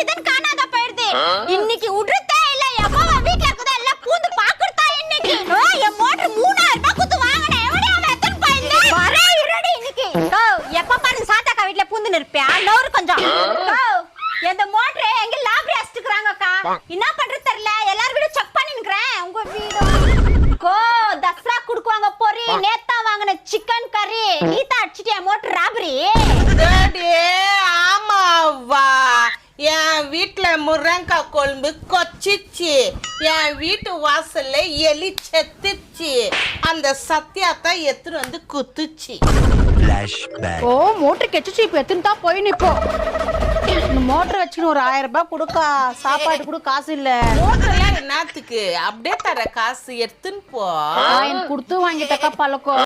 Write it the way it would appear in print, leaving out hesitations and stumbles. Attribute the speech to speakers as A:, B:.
A: இதுன்னு காணாத போயிடுது. இன்னைக்கு உடுறதே இல்ல. எப்போ வீட்ல இருக்குதா எல்லாம் பூந்து பாக்குறதா இன்னைக்கு. என் மோட்டர் 3000 ரூபாய் கொடுத்து வாங்குனேன். எவனே அவன் எத்தனை பாயிண்ட்? வரே இருடி இன்னைக்கு. எப்ப பாரு சாத்தாக்கா வீட்ல பூந்து நிற்பியா? நோரு கொஞ்சம். இந்த மோட்டர் எங்க லாபரி அடிச்சுக்கறாங்கக்கா. என்ன பண்றது தெரியல. எல்லாரும் வீடு செக் பண்ணி நிக்கறேன். உங்க வீடு தஸ்ரா குடுக்குவாங்க பொரி. நேத்தா வாங்குன சிக்கன் கறி நீதா அடிச்சிட்டியா மோட்டர் ராபரி?
B: ஆமாவா, என் வீட்டுல முருங்கக்காய் குழம்பு கொச்சிச்சு. என் வீட்டு வாசல்ல எலி செத்துச்சு. அந்த சத்தியாத்தா எடுத்துட்டு வந்து குத்துச்சு.
C: ஓ மோட்டர் கெச்சிச்சு. இப்ப எத்தனை தான் போய் நிப்போ. மோட்டர் வச்சுன்னு ஒரு 1000 ரூபாய் கொடுக்கா. சாப்பாடு கூட காசு இல்ல.
B: மோட்டர்லாம் என்னத்துக்கு? அப்படியே தர காசு எடுத்துன்னு போ.
C: எனக்கு கொடுத்து வாங்கிட்டக்கா பழக்கம்.